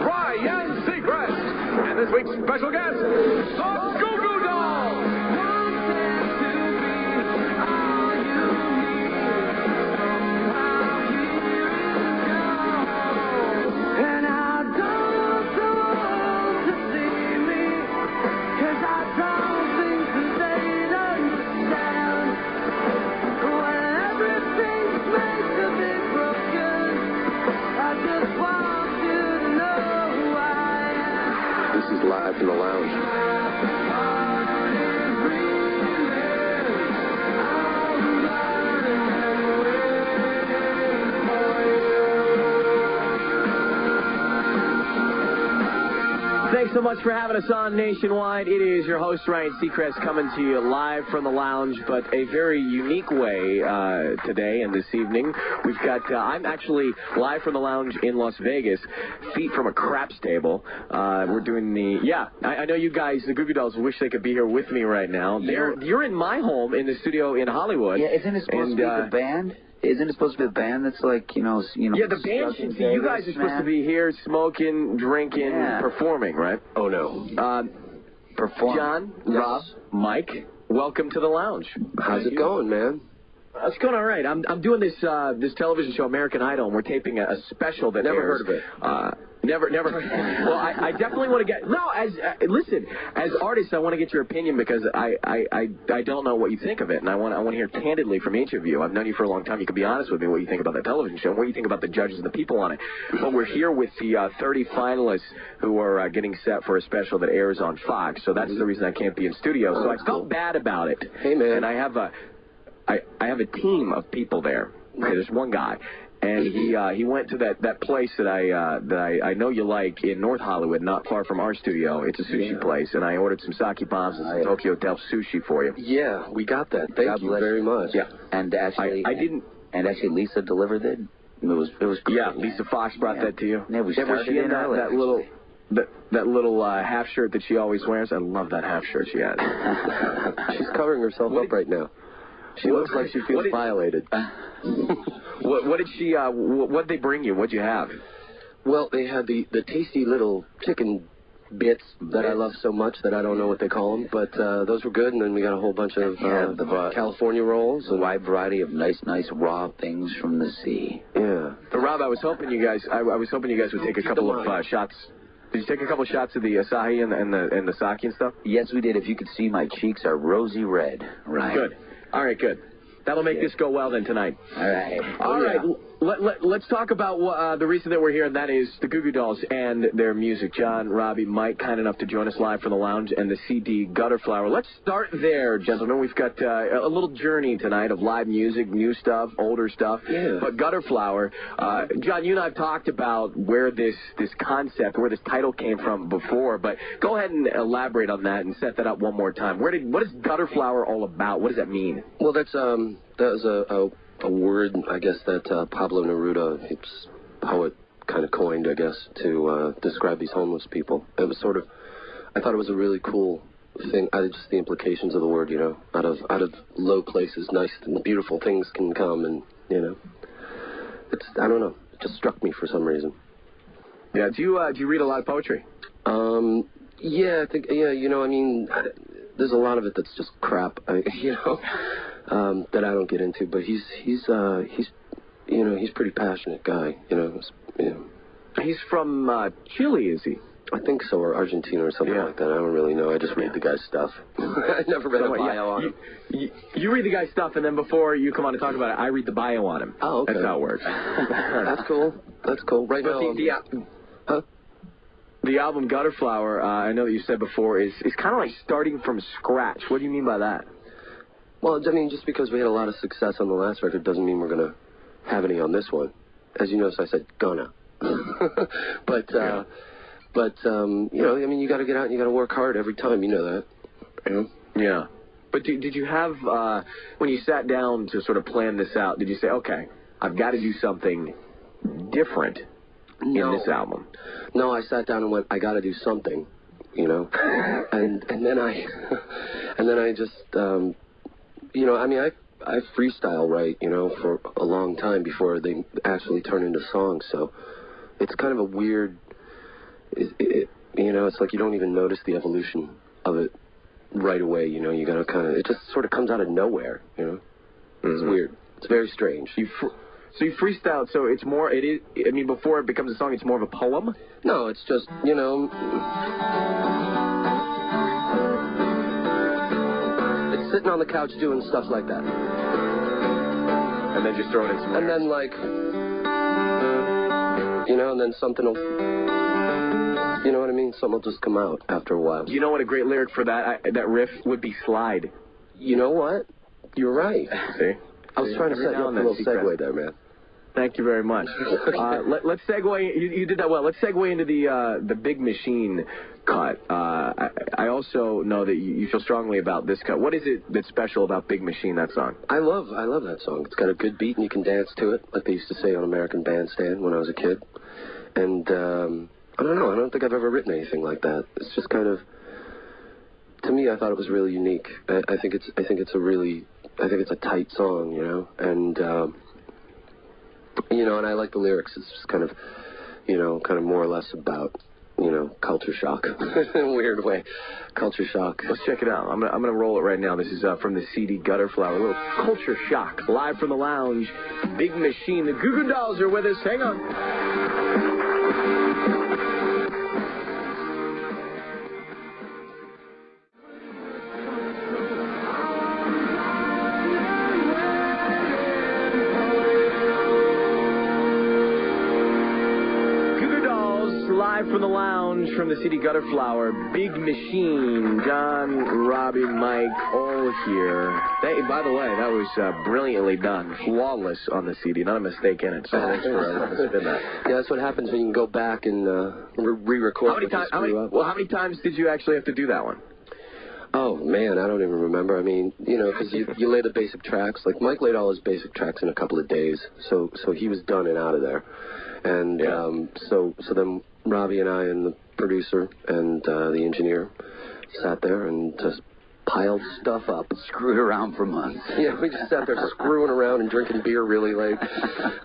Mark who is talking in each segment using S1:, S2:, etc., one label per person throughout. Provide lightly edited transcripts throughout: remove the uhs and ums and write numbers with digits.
S1: Ryan Seacrest. And this week's special guest, the Goo Goo Dolls.
S2: This is live from the lounge.
S3: Thanks so much for having us on Nationwide. It is your host, Ryan Seacrest, coming to you live from the lounge, but a very unique way today and this evening. We've got, I'm actually live from the lounge in Las Vegas, feet from a craps table. We're doing I know you guys, the Goo Goo Dolls, wish they could be here with me right now. You're in my home in the studio in Hollywood.
S4: Yeah, isn't it supposed to be the band? Isn't it supposed to be the band that's like, you know?
S3: Yeah, the band should see. You guys are supposed to be here smoking, drinking, performing, right?
S2: Oh, no.
S4: Perform.
S3: John,
S2: Yes.
S3: Rob, Mike, welcome to the lounge.
S2: How's it going, man?
S3: It's going all right. I'm doing this television show, American Idol, and we're taping a special that
S2: Never
S3: airs.
S2: heard of it.
S3: Never. Well, I definitely want to get listen. As artists, I want to get your opinion because I don't know what you think of it, and I want to hear candidly from each of you. I've known you for a long time. You can be honest with me what you think about the television show, and what you think about the judges and the people on it. But we're here with the 30 finalists who are getting set for a special that airs on Fox. So that's the reason I can't be in studio. So I felt bad about it.
S2: Hey, man.
S3: And I have a team of people there. Okay, there's one guy. And he went to that place that I know you like in North Hollywood, not far from our studio. It's a sushi place, and I ordered some sake bombs and some Tokyo Del sushi for you.
S2: Yeah, we got that. Thank you very much.
S3: Yeah,
S4: and actually,
S3: I didn't.
S4: And actually, Lisa delivered it. It was great.
S3: Yeah, Lisa Fox brought that to you.
S4: Yeah, we started
S3: was she in
S4: early,
S3: that little half shirt that she always wears? I love that half shirt she has.
S2: She's covering herself up right now. She looks like she feels violated.
S3: What did she? What did they bring you? What'd you have?
S2: Well, they had the tasty little chicken bits that I love so much that I don't know what they call them, but those were good. And then we got a whole bunch of California rolls,
S4: a wide variety of nice raw things from the sea.
S2: Yeah.
S3: But Rob, I was hoping you guys would take a couple of shots. Did you take a couple shots of the asahi and the sake and stuff?
S4: Yes, we did. If you could see, my cheeks are rosy red. Right.
S3: Good. All right, good. That'll make this go well then tonight.
S4: All right.
S3: All right. Let's talk about the reason that we're here, and that is the Goo Goo Dolls and their music. John, Robbie, Mike, kind enough to join us live from the lounge, and the CD Gutterflower. Let's start there, gentlemen. We've got a little journey tonight of live music, new stuff, older stuff.
S2: Yeah.
S3: But Gutterflower, John, you and I have talked about where this concept, where this title came from before, but go ahead and elaborate on that and set that up one more time. What is Gutterflower all about? What does that mean?
S2: Well, that was a word, I guess, that Pablo Neruda, his poet, kind of coined, I guess, to describe these homeless people. It was sort of, I thought it was a really cool thing. Just the implications of the word, you know, out of low places, nice and beautiful things can come, and you know, I don't know, it just struck me for some reason.
S3: Yeah. Do you read a lot of poetry?
S2: Yeah, I think, you know, I mean, there's a lot of it that's just crap, you know. That I don't get into, but he's you know, he's a pretty passionate guy, you know.
S3: He's from Chile, is he?
S2: I think so, or Argentina or something like that. I don't really know. I just read the guy's stuff. I never read a bio on him.
S3: You read the guy's stuff, and then before you come on to talk about it, I read the bio on him.
S2: Oh, okay.
S3: That's how it works.
S2: That's cool. That's cool. Right now,
S3: the album Gutterflower, I know that you said before, is kind of like starting from scratch. What do you mean by that?
S2: Well, I mean, just because we had a lot of success on the last record doesn't mean we're going to have any on this one. As you noticed, I said gonna. But you know, I mean, you got to get out and you got to work hard every time. You know that. You know?
S3: Yeah. But did you have, when you sat down to sort of plan this out, did you say, okay, I've got to do something different in this album?
S2: No, I sat down and went, I got to do something, you know. and then I just, you know, I mean, I freestyle write, you know, for a long time before they actually turn into songs. So it's kind of a weird it's like you don't even notice the evolution of it right away. You gotta it just sort of comes out of nowhere. It's weird. It's very strange.
S3: So you freestyle. So it's more. It is. I mean, before it becomes a song, it's more of a poem.
S2: No, it's just it's sitting on the couch doing stuff like that,
S3: and then just throwing in some.
S2: And then and then something will. You know what I mean? Something will just come out after a while.
S3: You know what a great lyric for that riff would be? Slide.
S2: You know what? You're right.
S3: See?
S2: I was trying to set you up a little segue there, man.
S3: Thank you very much. Let's segue. You did that well. Let's segue into the Big Machine cut. I also know that you feel strongly about this cut. What is it that's special about Big Machine, that song?
S2: I love that song. It's got a good beat and you can dance to it, like they used to say on American Bandstand when I was a kid. And I don't know. I don't think I've ever written anything like that. It's just kind of, to me, I thought it was really unique. I think it's a tight song, and and I like the lyrics. It's just kind of more or less about, culture shock in a weird way. Culture shock.
S3: Let's check it out. I'm gonna roll it right now. This is from the CD Gutterflower. A little culture shock live from the lounge. Big Machine. The Goo Goo Dolls are with us. Hang on. From the lounge, from the CD Gutterflower, Big Machine, John, Robbie, Mike, all here. By the way, that was brilliantly done, flawless on the CD, not a mistake in it. So thanks for spin that.
S2: Yeah, that's what happens when you can go back and re-record.
S3: How many times did you actually have to do that one?
S2: Oh man, I don't even remember. I mean, because you lay the basic tracks. Like Mike laid all his basic tracks in a couple of days, so he was done and out of there. And so then Robbie and I and the producer and the engineer sat there and just piled stuff up.
S4: Screwed around for months.
S2: Yeah, we just sat there screwing around and drinking beer really late.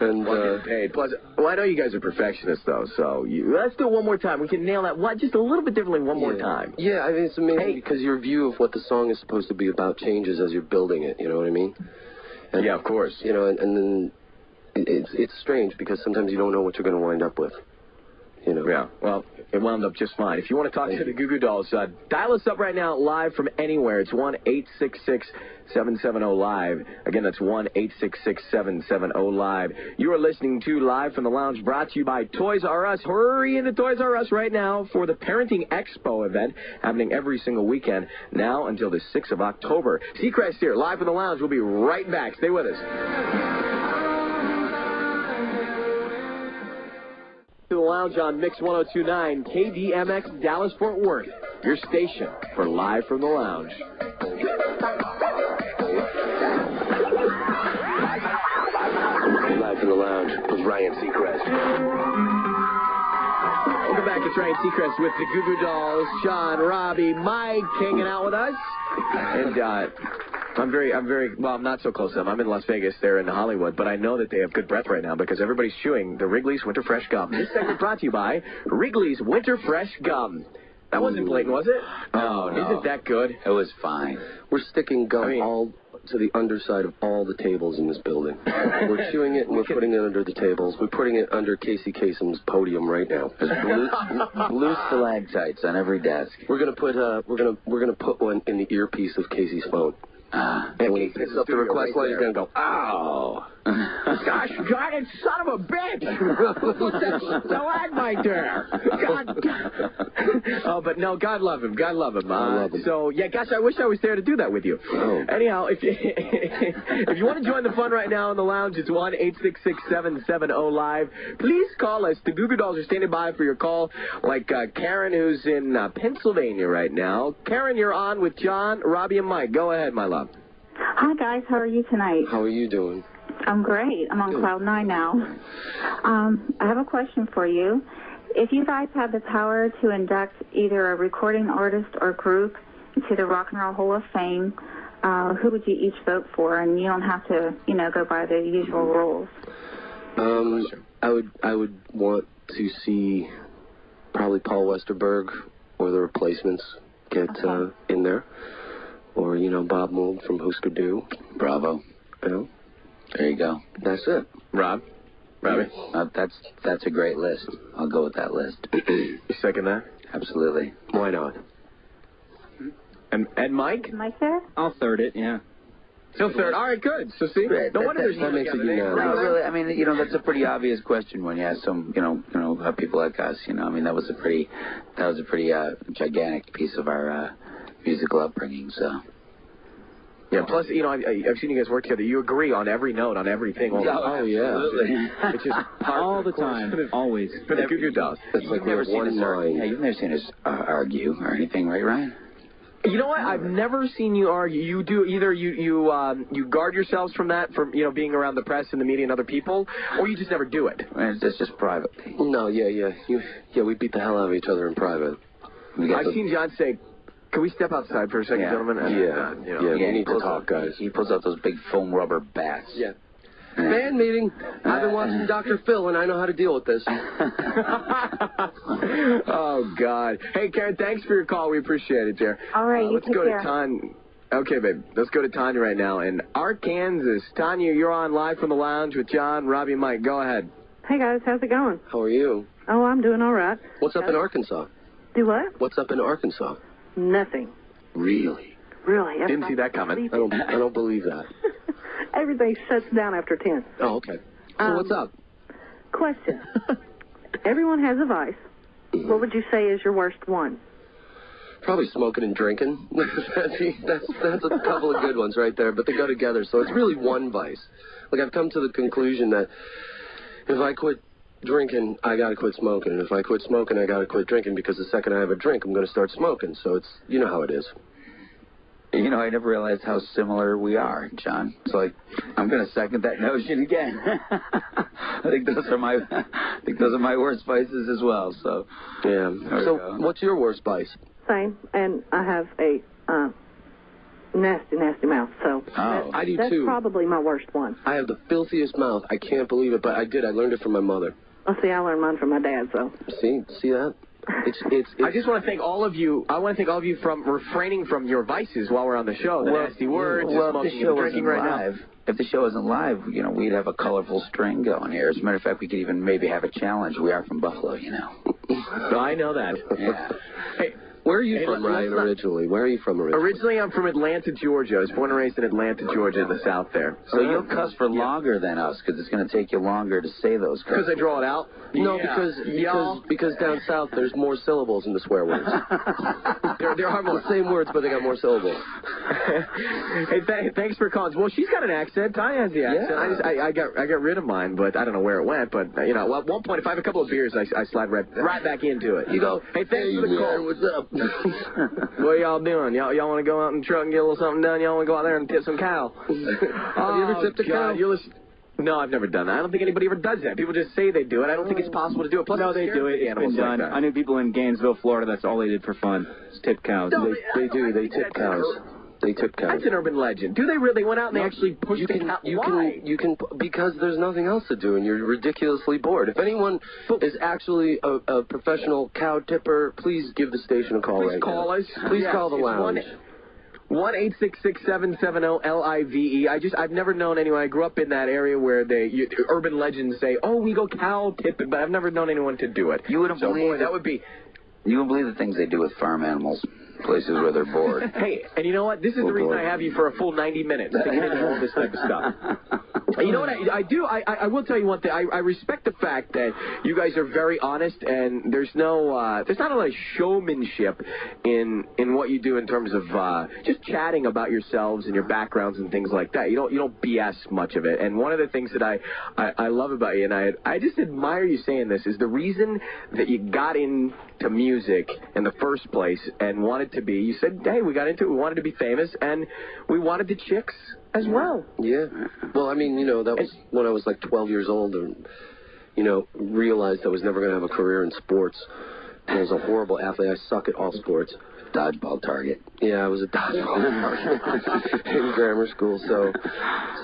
S2: And
S3: getting paid. Plus, I know you guys are perfectionists, though, so let's do it one more time. We can nail that just a little bit differently one more time.
S2: Yeah, I mean, it's amazing because your view of what the song is supposed to be about changes as you're building it, you know what I mean? And,
S3: yeah, of course.
S2: And then it's strange because sometimes you don't know what you're going to wind up with.
S3: Yeah, well, it wound up just fine. If you want to talk to the Goo Goo Dolls, dial us up right now live from anywhere. It's 1-866-770-LIVE. Again, that's 1-866-770-LIVE. You are listening to Live from the Lounge, brought to you by Toys R Us. Hurry into Toys R Us right now for the Parenting Expo event happening every single weekend now until the 6th of October. Seacrest here, Live from the Lounge. We'll be right back. Stay with us. To the lounge on Mix 102.9 KDMX Dallas Fort Worth, your station for Live from the Lounge.
S2: Live from the Lounge with Ryan Seacrest.
S3: Welcome back to Ryan Seacrest with the Goo Goo Dolls, Sean, Robbie, Mike hanging out with us. And I'm not so close to them. I'm in Las Vegas. They're in Hollywood. But I know that they have good breath right now because everybody's chewing the Wrigley's Winter Fresh Gum. This segment brought to you by Wrigley's Winter Fresh Gum. That wasn't blatant, was it?
S4: No.
S3: Isn't that good?
S4: It was fine.
S2: We're sticking gum all to the underside of all the tables in this building. We're chewing it and we're putting it under the tables. We're putting it under Casey Kasem's podium right now.
S4: There's blue stalactites on every desk.
S2: We're gonna put one in the earpiece of Casey's phone. And when he picks up the request line, he's going to go, "Ow!
S3: Gosh darn it, son of a bitch! Put that stalagmite there! God. Oh, but no, God love him. God love him.
S2: I love him.
S3: So, yeah, gosh, I wish I was there to do that with you.
S2: Oh.
S3: Anyhow, if you want to join the fun right now in the lounge, it's 1-866-770-LIVE. Please call us. The Goo Goo Dolls are standing by for your call, like Karen, who's in Pennsylvania right now. Karen, you're on with John, Robbie, and Mike. Go ahead, my love.
S5: Hi, guys. How are you tonight?
S2: How are you doing?
S5: I'm great. I'm on Cloud 9 now. I have a question for you. If you guys had the power to induct either a recording artist or group into the Rock and Roll Hall of Fame, who would you each vote for? And you don't have to, go by the usual rules.
S2: I would want to see probably Paul Westerberg or the Replacements get in there. Or, Bob Mould from Husker Du.
S4: Bravo. There you go.
S2: That's it.
S3: Robbie?
S4: That's a great list. I'll go with that list.
S3: You second that?
S4: Absolutely.
S2: Why not?
S3: And Mike?
S5: Mike there?
S6: I'll third it, yeah.
S3: Still third. All right, good. So see, no wonder there's
S2: that makes it
S4: No, really, I mean, that's a pretty obvious question when you ask some, people like us. I mean, that was a pretty gigantic piece of our musical upbringing. So.
S3: Yeah. Plus, I've seen you guys work together. You agree on every note, on everything.
S2: Oh yeah.
S4: Absolutely.
S3: It's just
S6: all the time, always.
S3: For the Goo Goo Dolls.
S2: It's like we have one line.
S4: Yeah, you've never seen us argue or anything, right, Ryan?
S3: You know what? I've never seen you argue. You do either you guard yourselves from that, from being around the press and the media and other people, or you just never do it.
S4: It's just private.
S2: No, yeah. We beat the hell out of each other in private.
S3: I've seen John say, "Can we step outside for a second, gentlemen?" And,
S2: we need to talk, guys.
S4: He pulls out those big foam rubber bats.
S2: Yeah. Fan meeting. I've been watching Dr. Phil, and I know how to deal with this.
S3: Oh, God. Hey, Karen, thanks for your call. We appreciate it, dear.
S5: All right,
S3: let's go to Tanya. Okay, babe. Let's go to Tanya right now in Arkansas. Tanya, you're on live from the lounge with John, Robbie, and Mike. Go ahead.
S7: Hey, guys. How's it going?
S2: How are you?
S7: Oh, I'm doing all right.
S2: What's up in Arkansas?
S7: Do what?
S2: What's up in Arkansas?
S7: Nothing.
S2: Really?
S7: Really?
S3: Didn't see that coming.
S2: I don't believe that.
S7: Everything shuts down after 10.
S2: Oh, okay. So what's up?
S7: Question. Everyone has a vice. What would you say is your worst one?
S2: Probably smoking and drinking. that's a couple of good ones right there, but they go together. So it's really one vice. Like, I've come to the conclusion that if I quit drinking, I got to quit smoking. And if I quit smoking, I got to quit drinking, because the second I have a drink, I'm going to start smoking. So it's, how it is.
S4: I never realized how similar we are, John. It's like, I'm going to second that notion again. I think those are my worst vices as well. So
S2: yeah. So what's your worst vice?
S7: Same, and I have a nasty mouth. So
S2: I do
S7: that's
S2: too.
S7: Probably my worst one.
S2: I have the filthiest mouth. I can't believe it, but I did. I learned it from my mother.
S7: Oh, see, I learned mine from my dad. So
S2: see that. It's
S3: I just want to thank all of you. I want to thank all of you from refraining from your vices while we're on the show. The nasty words, smoking and drinking right now.
S4: If the show isn't live, we'd have a colorful string going here. As a matter of fact, we could even maybe have a challenge. We are from Buffalo,
S3: I know that.
S4: Yeah.
S3: Hey,
S2: where are you from, Ryan, originally? Where are you from originally?
S3: Originally, I'm from Atlanta, Georgia. I was born and raised in Atlanta, Georgia, in the South there.
S4: So you'll cuss for longer than us, because it's going to take you longer to say those cusses.
S3: Because I draw it out?
S2: No, because down south there's more syllables in the swear words.
S3: there are more.
S2: The same words, but they got more syllables.
S3: Hey, thanks for calling. Well, she's got an accent. Tanya has the accent.
S2: Yeah.
S3: I got rid of mine, but I don't know where it went. But at one point, if I have a couple of beers, I slide right back into it.
S2: You go,
S3: hey, thanks for the call.
S2: What's up?
S3: What y'all doing? Y'all want to go out in the truck and get a little something done? Y'all want to go out there and tip some cow?
S2: Have you ever tipped a cow?
S3: No, I've never done that. I don't think anybody ever does that. People just say they do it. I don't think it's possible to do it. Plus,
S6: no, they do it. It's been done. I knew people in Gainesville, Florida. That's all they did for fun. Is tip cows.
S3: No,
S2: they do. They tip cows. They tip cows.
S3: That's an urban legend. Do they really? They went out and they actually pushed the cow? Why?
S2: You can, because there's nothing else to do and you're ridiculously bored. If anyone is actually a professional cow tipper, please give the station a call.
S3: Please call us.
S2: Please call the lounge.
S3: 1-866-770-LIVE. I've never known anyone. I grew up in that area where urban legends say, "Oh, we go cow tipping," but I've never known anyone to do it.
S4: You wouldn't believe
S3: that would be.
S4: You wouldn't believe the things they do with farm animals, places where they're bored.
S3: Hey, and you know what? This is the reason I have you for a full 90 minutes to get into all this type of stuff. You know what I do? I will tell you one thing. I respect the fact that you guys are very honest, and there's not a lot of showmanship in what you do in terms of just chatting about yourselves and your backgrounds and things like that. You don't BS much of it. And one of the things that I love about you, and I just admire you saying this, is the reason that you got into music in the first place and wanted to be. You said, "Hey, we got into it. We wanted to be famous, and we wanted the chicks as well."
S2: Yeah. Well, I mean, that was when I was like 12 years old, and realized I was never going to have a career in sports. I was a horrible athlete. I suck at all sports.
S4: Dodgeball target.
S2: Yeah, I was a dodgeball target in grammar school. So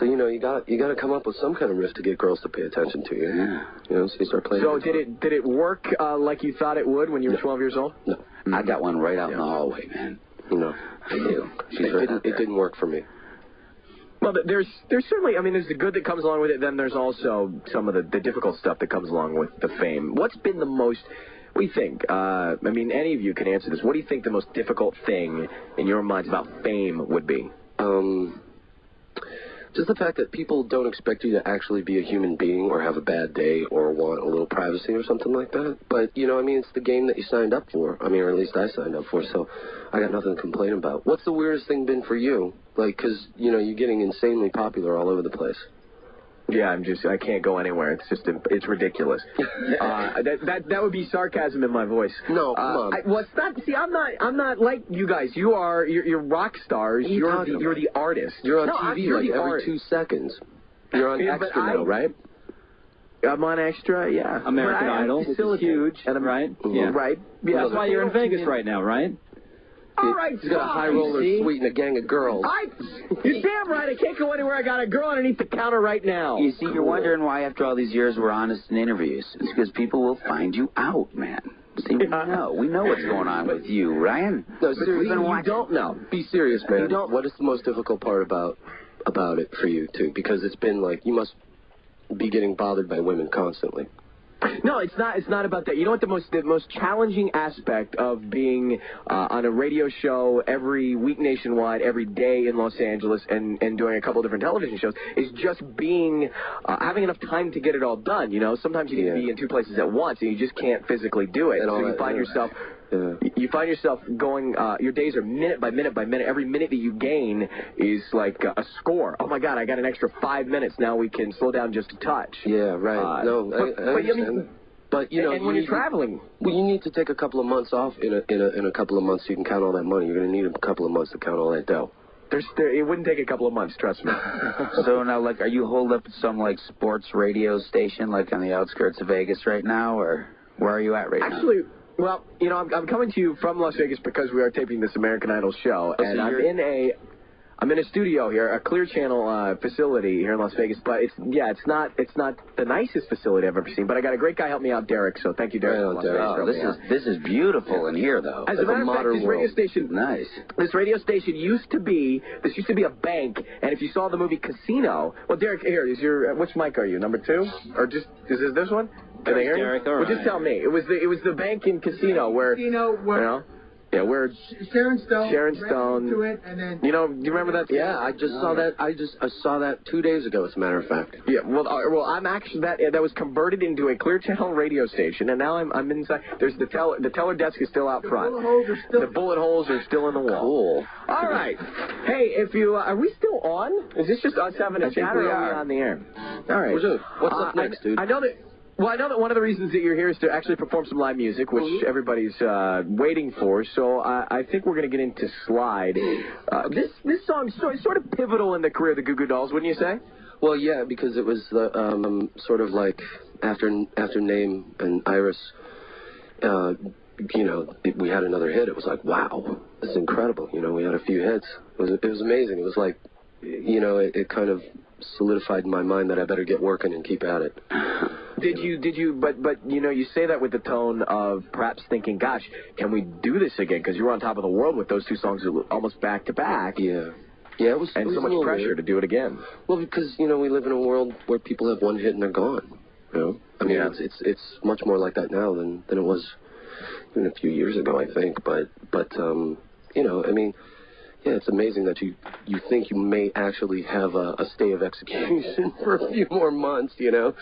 S2: you know, you got to come up with some kind of riff to get girls to pay attention to you.
S4: Yeah.
S2: You know, so you start playing.
S3: So did it work like you thought it would when you were 12 years old?
S2: No.
S4: I got one right out in the hallway, man.
S2: No.
S4: I do.
S2: It didn't work for me.
S3: Well, there's certainly, I mean, there's the good that comes along with it. Then there's also some of the difficult stuff that comes along with the fame. What's been the most, what do you think? I mean, any of you can answer this. What do you think the most difficult thing in your minds about fame would be?
S2: Just the fact that people don't expect you to actually be a human being or have a bad day or want a little privacy or something like that. But, you know, I mean, it's the game that you signed up for. I mean, or at least I signed up for, so I got nothing to complain about. What's the weirdest thing been for you? Like, because, you know, you're getting insanely popular all over the place.
S3: Yeah, I can't go anywhere. It's just, it's ridiculous. That would be sarcasm in my voice.
S2: No, come on.
S3: Well, it's not. See, I'm not like you guys. You're rock stars. You're the artist.
S2: You're on TV like every 2 seconds. You're on Extra now, right?
S3: I'm on Extra, yeah.
S6: American Idol, which is huge, right? Yeah.
S3: Right. Yeah.
S6: That's why you're in Vegas right now, right?
S3: All right,
S2: he's got a high roller suite and a gang of girls.
S3: You're damn right. I can't go anywhere. I got a girl underneath the counter right now.
S4: You see, you're wondering why after all these years we're honest in interviews. It's because people will find you out, man. See, we know what's going on with you, Ryan.
S2: No, seriously,
S3: you don't know.
S2: Be serious, man. What is the most difficult part about it for you, too? Because it's been like, you must be getting bothered by women constantly.
S3: No, it's not. It's not about that. You know what the most challenging aspect of being on a radio show every week nationwide, every day in Los Angeles, and doing a couple of different television shows is just being having enough time to get it all done. You know, sometimes you need to be in 2 places at once, and you just can't physically do it. And so you find yourself. You find yourself going, your days are minute by minute by minute. Every minute that you gain is like a score. Oh, my God, I got an extra 5 minutes. Now we can slow down just a touch.
S2: Yeah, right. I understand. But, you know,
S3: and when you're traveling.
S2: Well, you need to take a couple of months off in a couple of months so you can count all that money. You're going to need a couple of months to count all that dough.
S3: It wouldn't take a couple of months, trust me.
S4: So now, like, are you holed up at some, like, sports radio station, like, on the outskirts of Vegas right now, or where are you at right now?
S3: Actually, well, you know, I'm coming to you from Las Vegas because we are taping this American Idol show, and I'm in a studio here, a Clear Channel facility here in Las Vegas. But it's not the nicest facility I've ever seen. But I got a great guy help me out, Derek. So thank you, Derek.
S4: This is beautiful in here, though.
S3: As a matter of fact, this radio station, This radio station used to be a bank. And if you saw the movie Casino, well, Derek, here is your which mic are you? Number 2, or just is it this one? Can they hear
S6: Derek,
S3: me? Well, just tell me. It was the bank in Casino where you know. Yeah, where
S8: Sharon Stone
S3: to it, and then, you know, do you remember that?
S2: Yeah, I just saw that. I saw that 2 days ago, as a matter of fact.
S3: Yeah, well, I'm actually that was converted into a Clear Channel radio station, and now I'm inside. There's the teller desk is still out front. The bullet holes are still in the wall. Cool. All right. Hey, if you are we still on? Is this just us having a chat, or are we on the air? All right.
S2: What's up next, dude?
S3: I know that one of the reasons that you're here is to actually perform some live music, which everybody's waiting for. So I think we're going to get into Slide. This song's sort of pivotal in the career of the Goo Goo Dolls, wouldn't you say?
S2: Well, yeah, because it was the sort of like after Name and Iris, you know, we had another hit. It was like, wow, this is incredible. You know, we had a few hits. It was amazing. It was like, you know, it kind of solidified in my mind that I better get working and keep at it.
S3: Did you, but you know, you say that with the tone of perhaps thinking, gosh, can we do this again? Because you were on top of the world with those 2 songs almost back to back.
S2: Yeah. Yeah, it was
S3: so much pressure
S2: weird
S3: to do it again.
S2: Well, because, you know, we live in a world where people have one hit and they're gone. You know? I mean, it's much more like that now than it was even a few years ago, I think. But you know, I mean, yeah, it's amazing that you think you may actually have a stay of execution for a few more months, you know.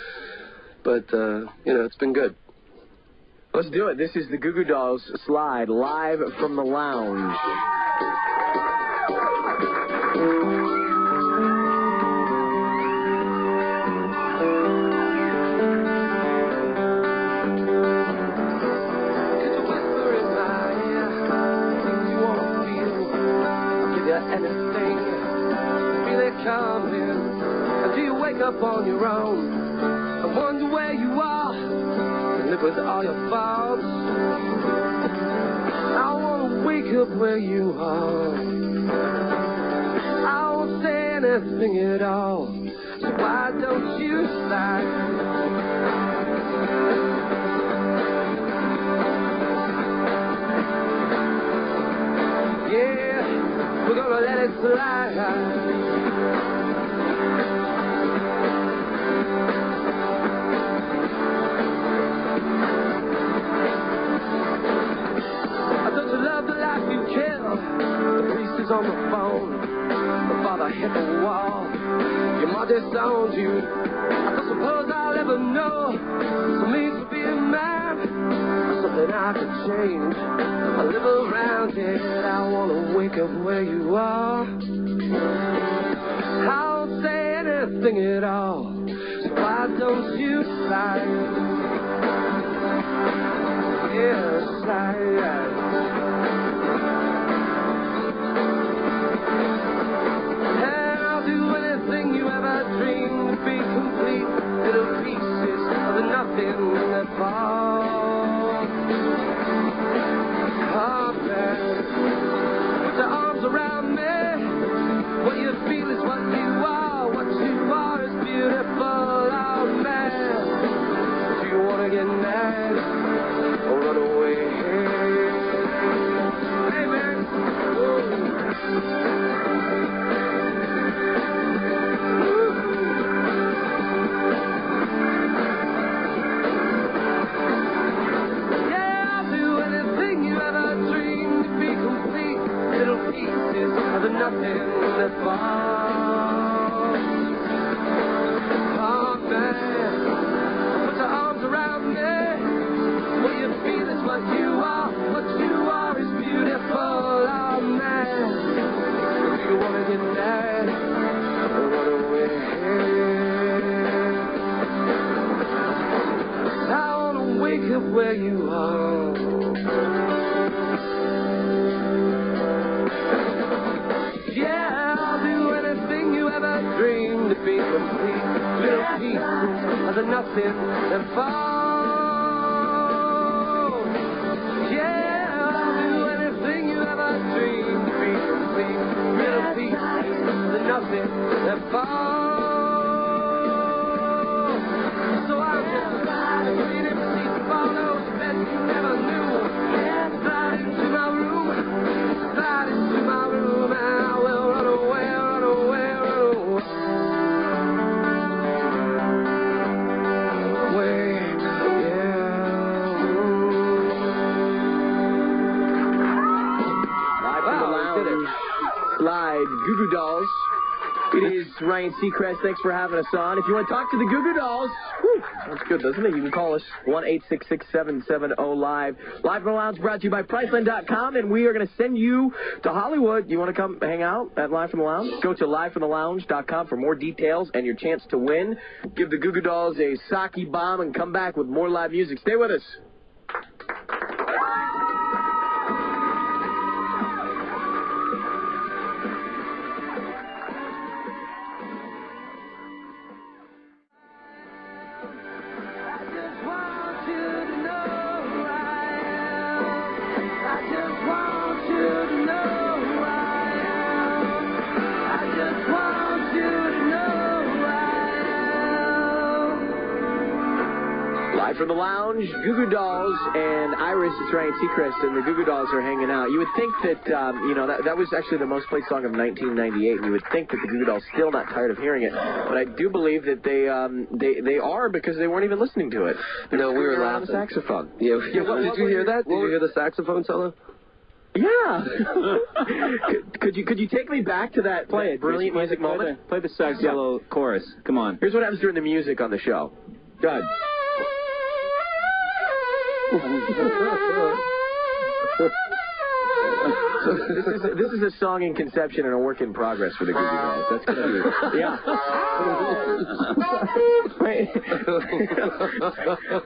S2: But, you know, it's been good.
S3: Let's do it. This is the Goo Goo Dolls Slide live from the lounge.
S2: Up on your own, I wonder where you are, and live with all your faults. up where you are. I won't say anything at all, so why don't you slide? Yeah, we're gonna let it slide. On the phone, the father hit the wall. Your mother disowned you. I don't suppose I'll ever know. So means to be a man, something I could change. I live around it. I wanna wake up where you are. I won't say anything at all. So why don't you slide? Yeah, slide. Be complete little pieces of the nothing that falls. Oh, man, put your arms around me. What you feel is what you are. What you are is beautiful. Oh, man, do you wanna get mad or run away? Hey, man. Nothing that falls. Oh, man, put your arms around me. What you feel is what you are. What you are is beautiful. Oh, man, do you want to get mad or run away? I want to wake up where you are. Dream to be complete, little pieces of the nothing that falls. Yeah, I'll do anything you ever dreamed to be complete, little pieces of the nothing that falls. So I'll just slide into the seat of all those beds you never knew. Yeah, slide into my room, slide into my room, and I will run away, run away, run away.
S3: Slide, Goo Goo Dolls. It is Ryan Seacrest. Thanks for having us on. If you want to talk to the Goo Goo Dolls, sounds good, doesn't it? You can call us 1-866-770-LIVE. Live from the Lounge brought to you by Priceline.com, and we are going to send you to Hollywood. You want to come hang out at Live from the Lounge? Go to livefromthelounge.com for more details and your chance to win. Give the Goo Goo Dolls a sake bomb and come back with more live music. Stay with us. From the Lounge, Goo Goo Dolls, and Iris, it's Ryan Seacrest, and the Goo Goo Dolls are hanging out. You would think that, that was actually the most played song of 1998, and you would think that the Goo Goo Dolls still not tired of hearing it. But I do believe that they are, because they weren't even listening to it.
S2: No, we were laughing.
S3: On the saxophone.
S2: Yeah, did you hear that? Did you hear the saxophone solo?
S3: Yeah. could you take me back to that brilliant music moment?
S6: Play the sax solo chorus. Come on.
S3: Here's what happens during the music on the show. Good. This is a song in conception and a work in progress for the Goo Goo Dolls. That's going to be, yeah.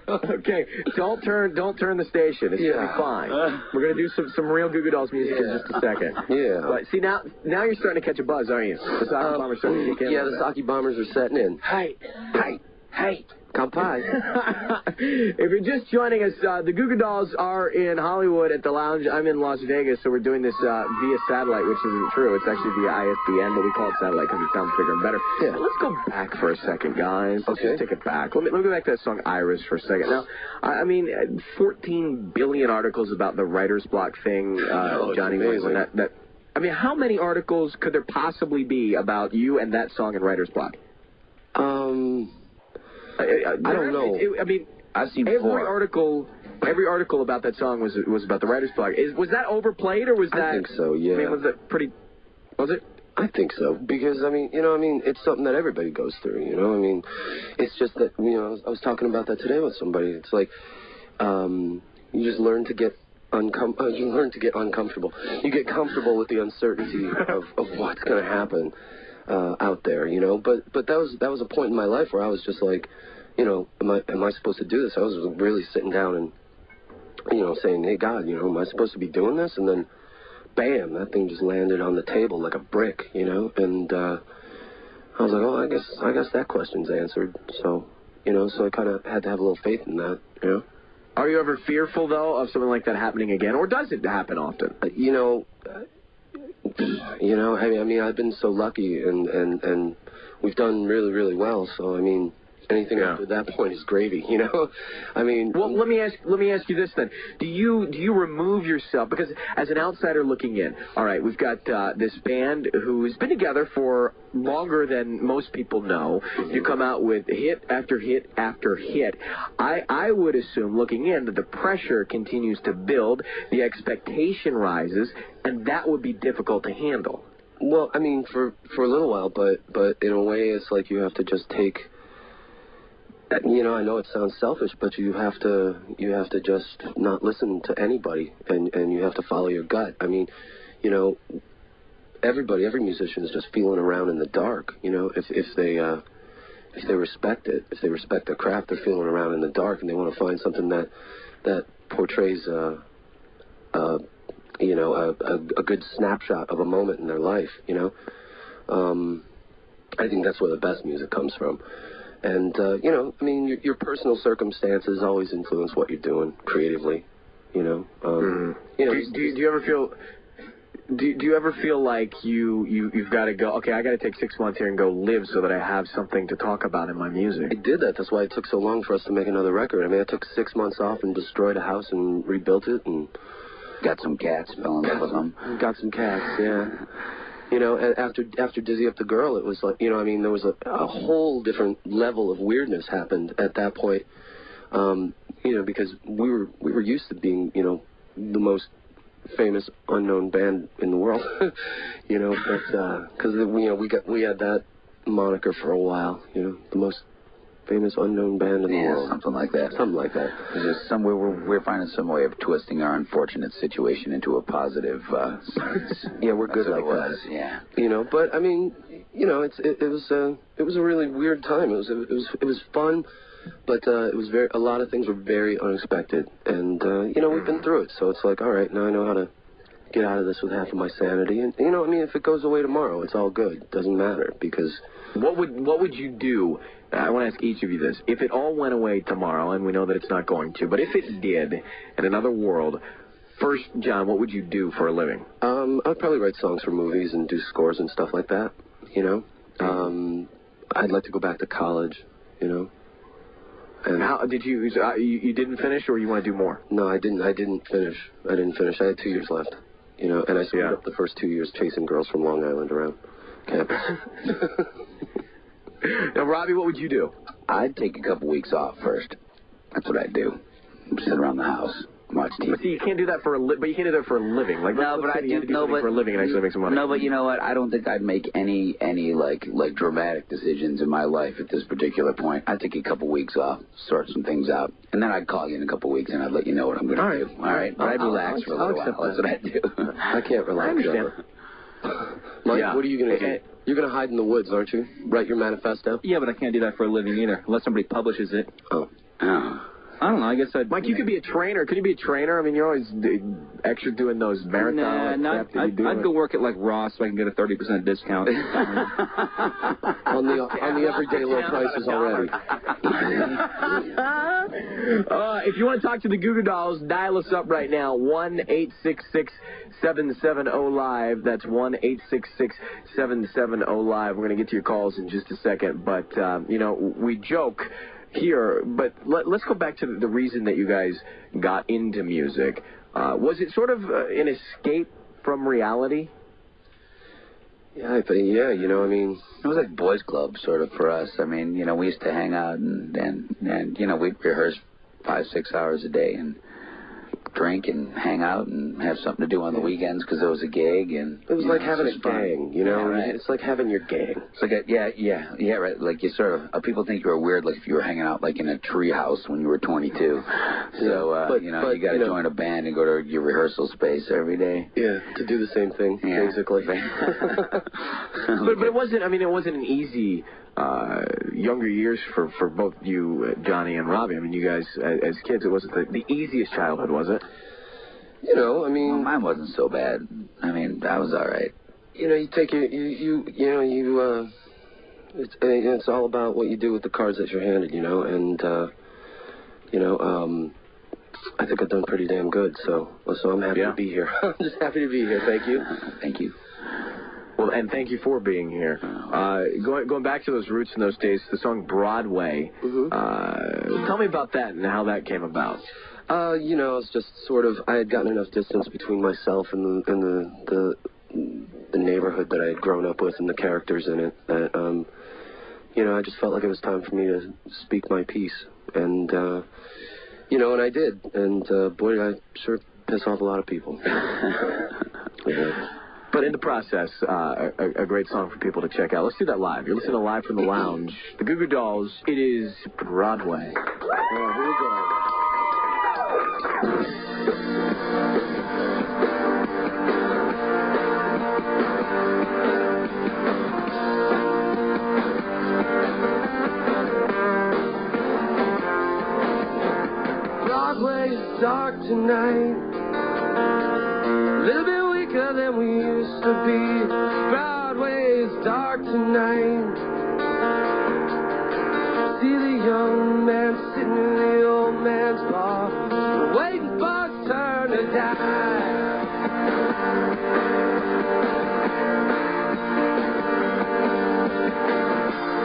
S3: Okay, don't turn the station. It's going to be fine. We're going to do some real Goo Goo Dolls music in just a second.
S2: Yeah.
S3: But see, now you're starting to catch a buzz, aren't you? The Sake Bombers starting to kick in.
S2: Yeah, the Sake Bombers are setting in.
S3: Hey.
S2: Kampai.
S3: If you're just joining us, the Goo Goo Dolls are in Hollywood at the Lounge. I'm in Las Vegas, so we're doing this via satellite, which isn't true. It's actually via ISDN, but we call it satellite because it sounds bigger and better. Yeah. But let's go back for a second, guys. Let's just take it back. Let me go back to that song Iris for a second. Now, I mean, 14 billion articles about the writer's block thing, Johnny. I mean, how many articles could there possibly be about you and that song in writer's block?
S2: I don't know.
S4: I mean, I've seen
S3: every article about that song was about the writer's block. Was that overplayed, or was that?
S2: I think so. Yeah.
S3: I mean, was it pretty? Was it?
S2: I think so, because I mean, it's something that everybody goes through. I mean, it's just that I was talking about that today with somebody. It's like you just learn to get uncomfortable. You get comfortable with the uncertainty of what's going to happen out there, But that was a point in my life where I was just like, am I supposed to do this? I was really sitting down and, saying, hey, God, am I supposed to be doing this? And then, bam, that thing just landed on the table like a brick, And I was like, oh, I guess that question's answered. So, so I kind of had to have a little faith in that,
S3: Are you ever fearful, though, of something like that happening again, or does it happen often?
S2: I mean, I've been so lucky, and we've done really, really well. So, I mean, anything after that point is gravy, I mean.
S3: Well, let me ask you this then: Do you remove yourself, because as an outsider looking in, all right, we've got this band who's been together for longer than most people know. You come out with hit after hit after hit. I would assume, looking in, that the pressure continues to build, the expectation rises, and that would be difficult to handle.
S2: Well, I mean, for a little while, but in a way, it's like you have to just take. I know it sounds selfish, but you have to just not listen to anybody, and you have to follow your gut. I mean, every musician is just feeling around in the dark. If they respect it, if they respect their craft, they're feeling around in the dark, and they want to find something that portrays a good snapshot of a moment in their life. I think that's where the best music comes from. And, I mean, your personal circumstances always influence what you're doing creatively, Do you ever feel... Do you ever feel like you've got to go, okay, I got to take 6 months here and go live so that I have something to talk about in my music? I did that. That's why it took so long for us to make another record. I mean, I took 6 months off and destroyed a house and rebuilt it and...
S4: Got some cats, fell in love with them.
S2: Got some cats, yeah. After Dizzy Up the Girl, it was like, there was a whole different level of weirdness happened at that point, because we were used to being, the most famous unknown band in the world, but because we had that moniker for a while, the most famous unknown band in the world.
S4: Something like that. There's just somewhere we're finding some way of twisting our unfortunate situation into a positive.
S2: Yeah, we're good like that.
S4: Yeah.
S2: But I mean, it was a really weird time. It was fun, but it was a lot of things were very unexpected, and we've been through it, so it's like, all right, now I know how to get out of this with half of my sanity, and if it goes away tomorrow, it's all good. It doesn't matter, because
S3: what would you do? I want to ask each of you this. If it all went away tomorrow, and we know that it's not going to, but if it did, in another world, first, John, what would you do for a living?
S2: I'd probably write songs for movies and do scores and stuff like that, I'd like to go back to college, And
S3: how did you didn't finish, or you want to do more?
S2: No, I didn't finish. I had 2 years left, and I spent up the first 2 years chasing girls from Long Island around campus.
S3: Now, Robbie, what would you do?
S4: I'd take a couple weeks off first. That's what I'd do. Sit around the house, watch TV.
S3: But see, you can't do that for a living. Like,
S4: no, but I do. No, but
S3: for a living and actually make some money.
S4: No, but you know what? I don't think I'd make any like dramatic decisions in my life at this particular point. I'd take a couple weeks off, sort some things out, and then I'd call you in a couple weeks and I'd let you know what I'm going to do. All right, but I'd relax for a little while. That's what I'd do.
S2: I can't relax.
S3: I understand.
S2: Mike, what are you going to do? You're going to hide in the woods, aren't you? Write your manifesto?
S6: Yeah, but I can't do that for a living either, unless somebody publishes it.
S2: Oh.
S6: I don't know. I guess
S3: Mike, you could be a trainer. Could you be a trainer? I mean, you're always extra doing those marathon crap that you do.
S6: I'd go work at like Ross so I can get a 30% discount.
S2: on the everyday low prices already.
S3: If you want to talk to the Goo Goo Dolls, dial us up right now, 1-866-770-LIVE. That's 1-866-770-LIVE. We're going to get to your calls in just a second, but, we joke here, but let's go back to the reason that you guys got into music. Was it sort of an escape from reality?
S2: Yeah, I think, I mean...
S4: It was like boys' club, sort of, for us. I mean, we used to hang out and we'd rehearse 5-6 hours a day and drink and hang out and have something to do on the weekends because there was a gig. And
S2: it was like having a gang,
S4: Yeah, right.
S2: It's like having your gang.
S4: It's like right. Like you sort of, people think you were weird, like if you were hanging out like in a tree house when you were 22. So, you got to join a band and go to your rehearsal space every day.
S2: Yeah, to do the same thing, basically.
S3: but it wasn't an easy younger years for both you, Johnny and Robbie. I mean, you guys, as kids, it wasn't the easiest childhood, was it?
S2: I mean...
S4: Well, mine wasn't so bad. I mean, I was all right.
S2: You take it's all about what you do with the cards that you're handed, and, I think I've done pretty damn good, so I'm happy to be here. I'm just happy to be here. Thank you.
S4: Thank you.
S3: Well, and thank you for being here. Going back to those roots in those days, the song Broadway. Tell me about that and how that came about.
S2: It's just sort of, I had gotten enough distance between myself and the neighborhood that I had grown up with and the characters in it that, I just felt like it was time for me to speak my piece. And, and I did. And, boy, I sure piss off a lot of people.
S3: But in the process, a great song for people to check out. Let's do that live. You're listening to Live from the Lounge. The Goo Goo Dolls, it is Broadway.
S2: Here we go. Broadway's dark tonight. A little bit weaker than we used to be. Broadway's dark tonight. See the young man sitting in the old man's bar, waiting for his turn to die.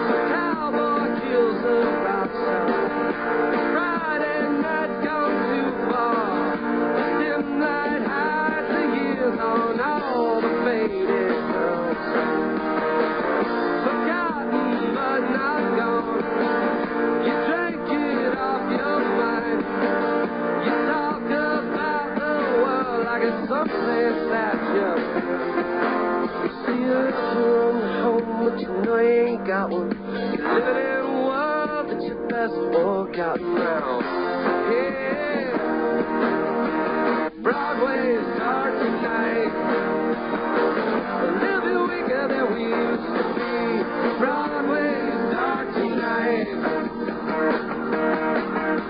S2: The cowboy kills the rock star. Friday night's gone too far. The dim light hides the years on all the faded girls. Forgotten but not gone. You drank it off your mind. You talk about the world like it's something that you see you run home, but you know you ain't got one. You're living in a world that you best forgotten round. Yeah, Broadway's dark tonight. A little bit weaker than we used to be. Broadway's dark tonight.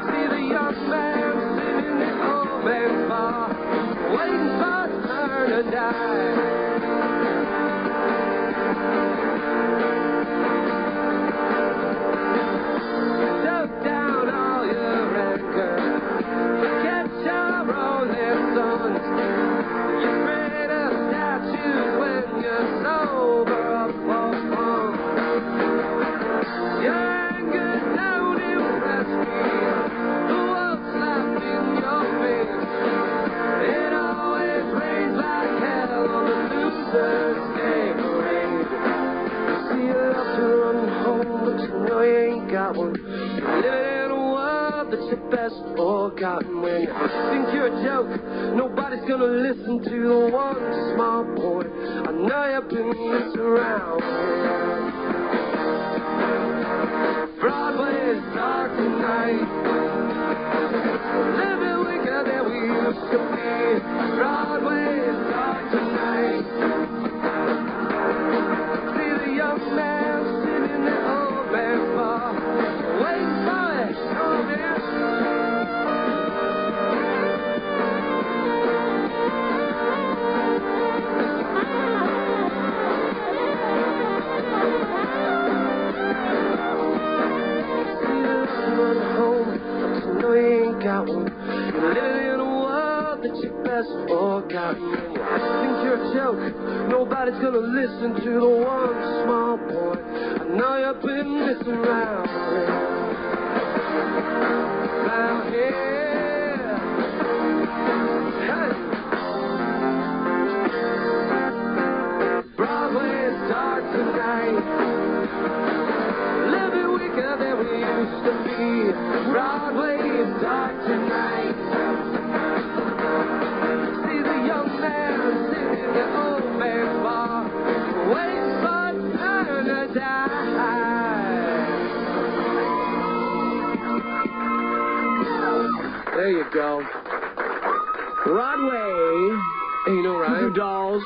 S2: See the young man sitting in the old man's bar, waiting for his turn to die. Took down all your anger, forget your rolling sons. You made a statue when you're sober up for fun. Your anger don't impress me. The world slapped in your face. It always rains like hell on the Loser's Day parade. See you love to run home, but you know you ain't got one. You're living in a world that's your best forgotten. When you think you're a joke, nobody's gonna listen to the one small boy. I know you've been messed around. Broadway's dark tonight. A little bit weaker than we used to be. Broadway's dark tonight. See the young man sitting in the old man's bar, waiting for it. Oh, man. forgotten. And you think you're a joke, nobody's gonna listen to the one small boy. I know you've been missing around here. Hey. Broadway is dark tonight, living weaker than we used to be. Broadway is dark tonight. See the young man singing the old man's bar, waiting for time to die.
S3: There you go. Broadway.
S2: Hey, you know, Ryan?
S3: Goo Goo Dolls,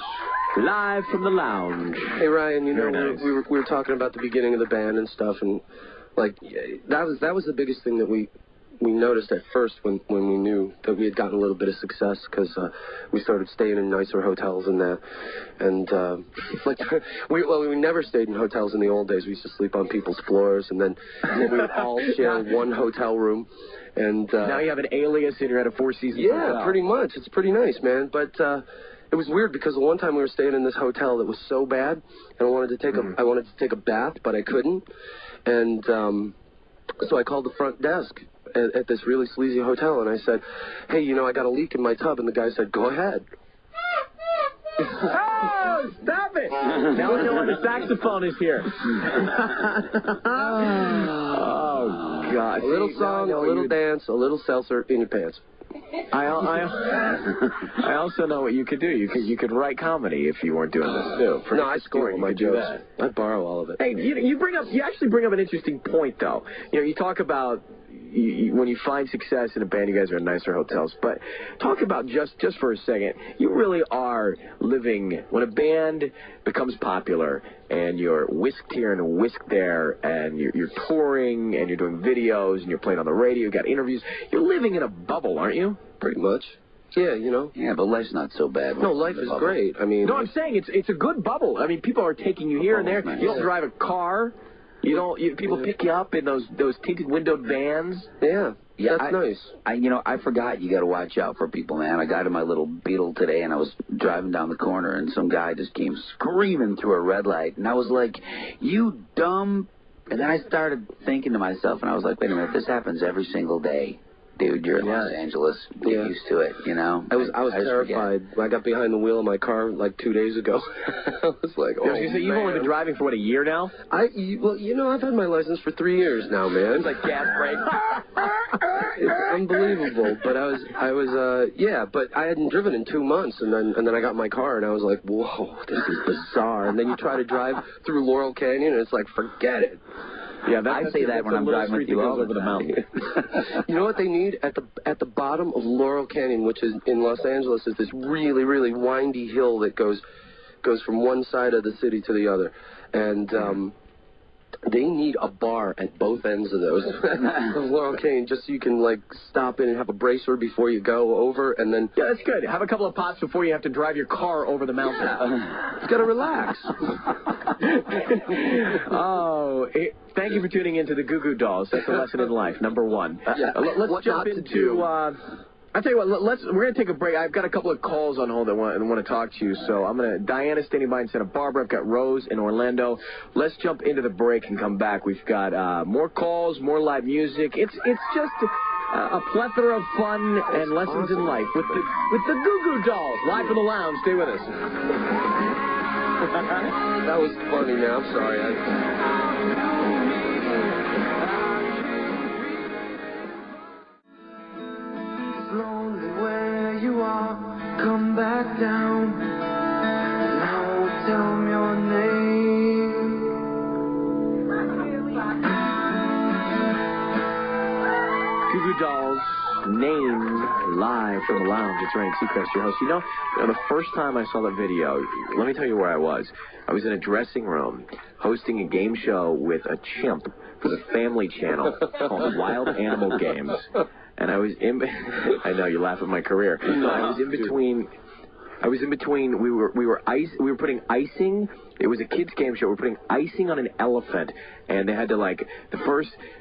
S3: live from the lounge.
S2: Hey, Ryan, you know,
S3: Nice.
S2: we were talking about the beginning of the band and stuff, and like that was the biggest thing that we noticed at first when we knew that we had gotten a little bit of success, because we started staying in nicer hotels and that, and like we never stayed in hotels in the old days. We used to sleep on people's floors, and then we would all share one hotel room. And
S3: now you have an alias and you're at a Four Seasons
S2: yeah,
S3: hotel.
S2: pretty much. It's pretty nice, man. But it was weird because the one time we were staying in this hotel that was so bad, and I wanted to take a bath, but I couldn't. And so I called the front desk at this really sleazy hotel, and I said, hey, you know, I got a leak in my tub. And the guy said, go ahead.
S3: Oh, stop it! Now we know why the saxophone is here. Oh, God.
S2: A little song, a little dance, a little seltzer in your pants.
S3: I also know what you could do. You could write comedy if you weren't doing this too.
S2: No, I score my jokes.
S3: That.
S2: I borrow all of it.
S3: Hey, you actually bring up an interesting point, though. You know, you talk about when you find success in a band, you guys are in nicer hotels. But talk about just for a second, you really are living when a band becomes popular and you're whisked here and whisked there, and you're touring and you're doing videos and you're playing on the radio, you got interviews. You're living in a bubble, aren't you?
S2: Pretty much. Yeah, you know.
S4: Yeah, but life's not so bad.
S2: No, life is great. I mean,
S3: no, I'm saying it's a good bubble. I mean, people are taking you here and there.
S4: Nice.
S3: You don't drive a car. People pick you up in those tinted windowed vans.
S2: Yeah, that's nice.
S4: I forgot you got to watch out for people, man. I got in my little Beetle today, and I was driving down the corner, and some guy just came screaming through a red light, and I was like, you dumb. And then I started thinking to myself, and I was like, wait a minute, this happens every single day. Dude, you're in Los Angeles. Get used to it, you know?
S2: I was terrified. I got behind the wheel of my car like 2 days ago. I was like, oh,
S3: man. You've only been driving for, what, a year now?
S2: Well, you know, I've had my license for 3 years now, man.
S3: It's like gas brake.
S2: It's unbelievable. But but I hadn't driven in 2 months, and then I got my car, and I was like, whoa, this is bizarre. And then you try to drive through Laurel Canyon, and it's like, forget it.
S4: Yeah, I say that when I'm driving with you all over the mountain.
S2: You know what they need at the bottom of Laurel Canyon, which is in Los Angeles, is this really, really windy hill that goes from one side of the city to the other, and they need a bar at both ends of those of Laurel Canyon, just so you can like stop in and have a bracer before you go over, and then
S3: that's good. Have a couple of pops before you have to drive your car over the mountain.
S2: You got to relax.
S3: Thank you for tuning into the Goo Goo Dolls. That's a lesson in life, number one. Let's jump into. I'll tell you what. We're gonna take a break. I've got a couple of calls on hold that want to talk to you. So I'm gonna. Diana's standing by in Santa Barbara. I've got Rose in Orlando. Let's jump into the break and come back. We've got more calls, more live music. It's just a plethora of fun and lessons in life with the Goo Goo Dolls live from the lounge. Stay with us.
S2: That was funny, man. I'm sorry.
S9: Lonely where you are, come back down. Now tell me your name.
S3: Goo Goo Dolls, Name, live from the lounge. It's Ryan Seacrest, your host. You know, the first time I saw that video, let me tell you where I was. I was in a dressing room hosting a game show with a chimp for the Family Channel called Wild Animal Games. And I was I know, you laugh at my career. I was in between I was in between. We were putting icing. It was a kids' game show. We were putting icing on an elephant, and they had to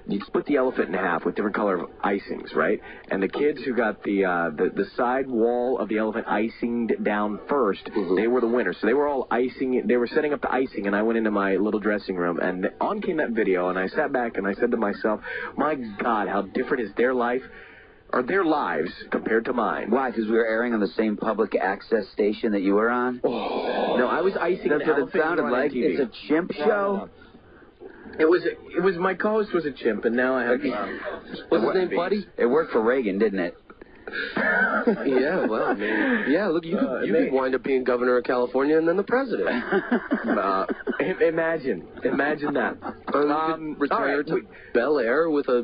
S3: you'd split the elephant in half with different color icings, right? And the kids who got the side wall of the elephant icinged down first, they were the winners. So they were all icing. They were setting up the icing, and I went into my little dressing room, and on came that video, and I sat back and I said to myself, my God, how different is their life? Or their lives compared to mine.
S4: Why? Because we were airing on the same public access station that you were on?
S3: Oh. No, I was icing an elephant.
S4: That's what it sounded like. It's a chimp show?
S3: It was my co-host was a chimp, and now I have...
S4: What's his name, buddy? It worked for Reagan, didn't it?
S2: Yeah, well, I mean, yeah, look, you could wind up being governor of California and then the president.
S3: Imagine that.
S2: You could retire to Bel Air with a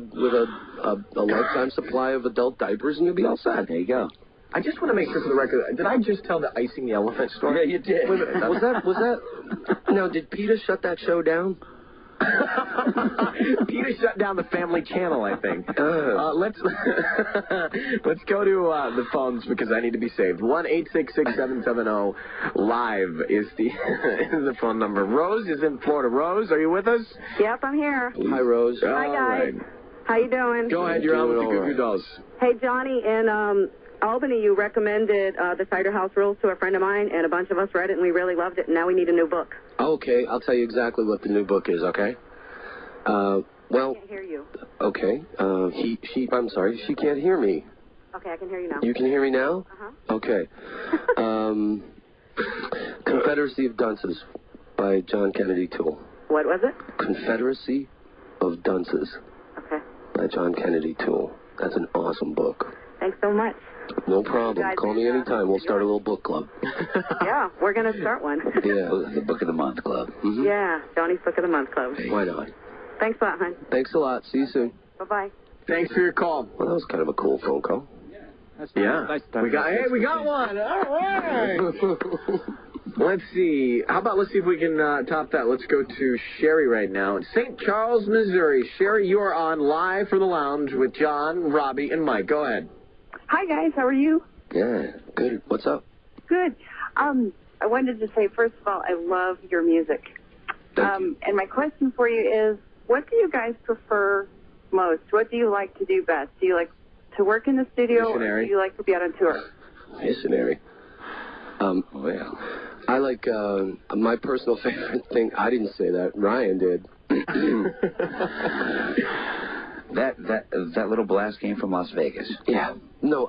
S2: lifetime supply of adult diapers, and you'll be all set.
S4: There you go.
S3: I just want to make sure for the record, did I just tell the icing the elephant story?
S4: Yeah, you did.
S2: Was that? No, did PETA shut that show down?
S3: PETA shut down the Family Channel, I think. Let's go to the phones because I need to be saved. 1-866-770-LIVE is the phone number. Rose is in Florida. Rose, are you with us?
S10: Yep, I'm here.
S2: Hi, Rose.
S10: Hi, guys.
S3: Right.
S10: How you doing?
S3: Go ahead. You're on with the Goo Goo Dolls.
S10: Hey, Johnny, in Albany, you recommended the Cider House Rules to a friend of mine, and a bunch of us read it, and we really loved it, and now we need a new book.
S2: Okay, I'll tell you exactly what the new book is, okay? Well...
S10: I can't hear you.
S2: Okay, I'm sorry, she can't hear me.
S10: Okay, I can hear you now.
S2: You can hear me now?
S10: Uh-huh.
S2: Okay. Confederacy of Dunces by John Kennedy Toole.
S10: What was it?
S2: Confederacy of Dunces.
S10: Okay.
S2: By John Kennedy Toole. That's an awesome book.
S10: Thanks so much.
S2: No problem. Call me anytime. We'll start a little book club.
S10: Yeah, we're going to start one.
S2: Yeah, the Book of the Month Club. Mm-hmm.
S10: Yeah, Johnny's Book of the Month Club.
S2: Why not?
S10: Thanks a lot, hon.
S2: Thanks a lot. See you soon.
S10: Bye-bye.
S3: Thanks for your call.
S2: Well, that was kind of a cool phone call.
S3: Yeah. We got one. All right. Let's see. Let's see if we can top that. Let's go to Sherry right now in St. Charles, Missouri. Sherry, you are on live from the lounge with John, Robbie, and Mike. Go ahead.
S11: Hi, guys. How are you?
S2: Yeah, good. What's up?
S11: Good. I wanted to say, first of all, I love your music.
S2: Thank you.
S11: And my question for you is, what do you guys prefer most? What do you like to do best? Do you like to work in the studio,
S3: Missionary.
S11: or do you like to be out on tour?
S2: Missionary. Well, I like my personal favorite thing. I didn't say that. Ryan did.
S4: That little blast came from Las Vegas.
S2: Yeah. No,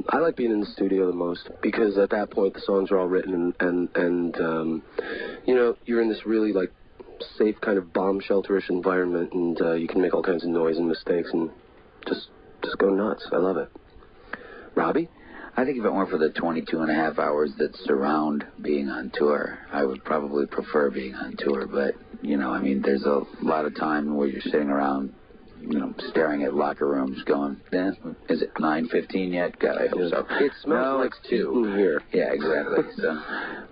S2: I like being in the studio the most because at that point the songs are all written and you know, you're in this really like safe kind of bomb shelterish environment and you can make all kinds of noise and mistakes and just go nuts. I love it. Robbie?
S4: I think if it weren't for the 22 and a half hours that surround being on tour, I would probably prefer being on tour. But, you know, I mean, there's a lot of time where you're sitting around, you know, staring at locker rooms going, is it 9:15 yet? God, I hope so.
S2: It smells like 2 here.
S4: Yeah, exactly. So,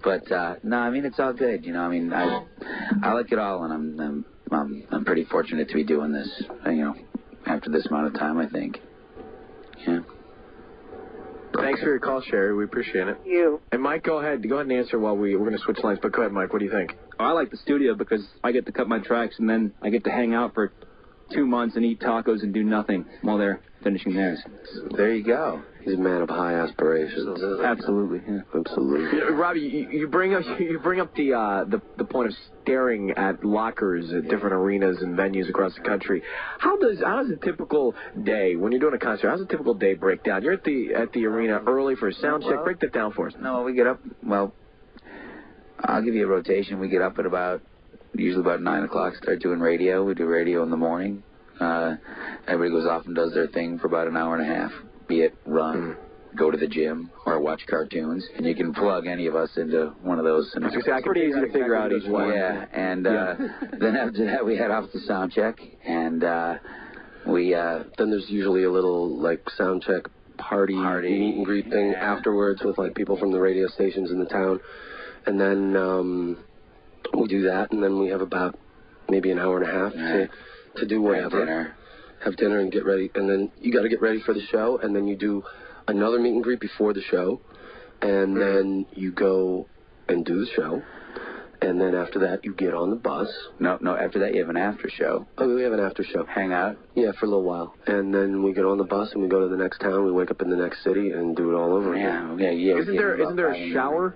S4: but, no, I mean, it's all good. You know, I mean, I like it all, and I'm pretty fortunate to be doing this, you know, after this amount of time, I think. Yeah.
S3: Thanks for your call, Sherry. We appreciate it.
S11: You.
S3: And Mike, go ahead and answer while we're going to switch lines. But go ahead, Mike. What do you think?
S6: I like the studio because I get to cut my tracks and then I get to hang out for 2 months and eat tacos and do nothing while they're finishing theirs.
S2: There you go. He's a man of high aspirations.
S6: Absolutely, yeah.
S2: Absolutely.
S3: Robbie, you bring up the point of staring at lockers at different arenas and venues across the country. How does a typical day when you're doing a concert? How's a typical day break down? You're at the arena early for a sound check. Break that down for us.
S4: No, we get up. Well, I'll give you a rotation. We get up at usually about 9 o'clock. Start doing radio. We do radio in the morning. Everybody goes off and does their thing for about an hour and a half. Be it run, go to the gym, or watch cartoons. And you can plug any of us into one of those scenarios.
S3: It's pretty easy to figure out each one.
S4: Yeah, and then after that we head off to sound check, and then
S2: there's usually a little like sound check party meet and greet thing afterwards with like people from the radio stations in the town, and then we do that, and then we have about maybe an hour and a half to do whatever. Have dinner and get ready, and then you got to get ready for the show, and then you do another meet and greet before the show, and then you go and do the show. And then after that, you get on the bus.
S4: No, after that you have an after show.
S2: Oh, we have an after show.
S4: Hang out?
S2: Yeah, for a little while. And then we get on the bus and we go to the next town. We wake up in the next city and do it all over again.
S4: Yeah.
S3: Isn't there a shower?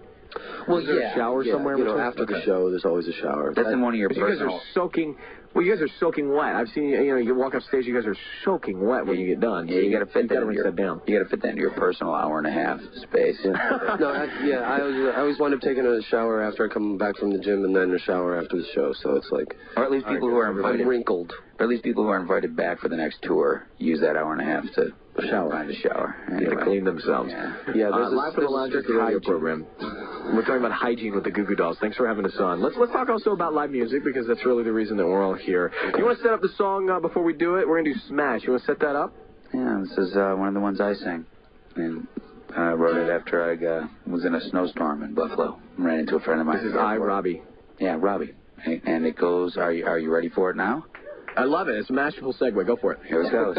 S2: Well,
S3: is there a shower somewhere?
S2: You know, after the show, there's always a shower.
S4: That's in one of your personal...
S3: You guys are soaking... Well, you guys are soaking wet. I've seen, you walk up stage, you guys are soaking wet when you get done.
S4: Yeah, you got to fit that
S3: down.
S4: You got to fit that into your personal hour and a half space.
S2: I always wind up taking a shower after I come back from the gym and then a shower after the show. So it's like...
S4: Or at least people who are invited...
S2: I'm wrinkled.
S4: Or at least people who are invited back for the next tour use that hour and a half to find a shower.
S3: Anyway. To clean themselves.
S2: Yeah,
S3: Live for the Lounge radio program. We're talking about hygiene with the Goo Goo Dolls. Thanks for having us on. Let's talk also about live music, because that's really the reason that we're all here. You want to set up the song before we do it? We're going to do Smash. You want to set that up?
S4: Yeah, this is one of the ones I sang. And I wrote it after I was in a snowstorm in Buffalo. Ran into a friend of mine.
S3: This is Robbie.
S4: Yeah, Robbie. And it goes, are you ready for it now?
S3: I love it. It's a masterful segue. Go for it.
S4: Here it goes.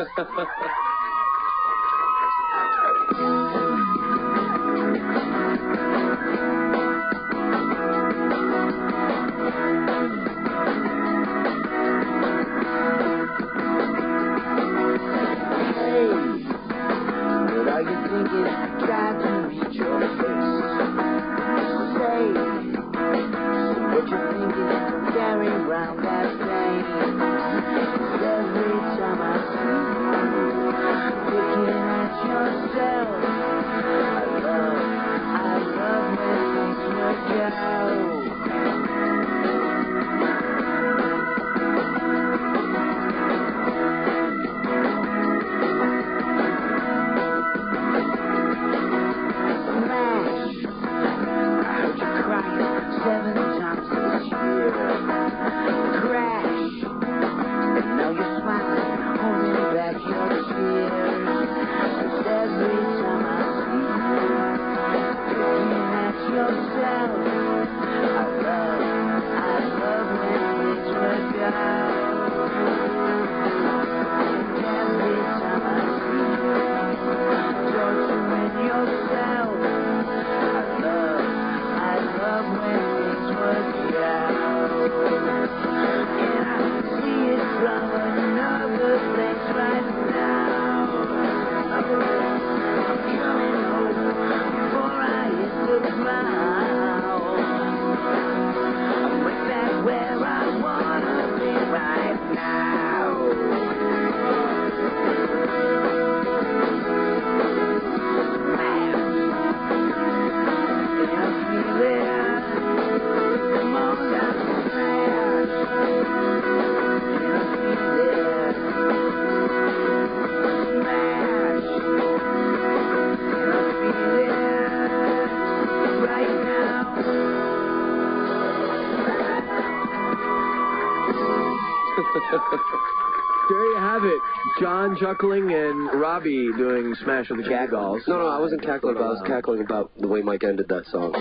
S3: There you have it. John chuckling and Robbie doing Smash with the Goo Goo Dolls.
S2: No, I wasn't cackling about. I was cackling about the way Mike ended that song.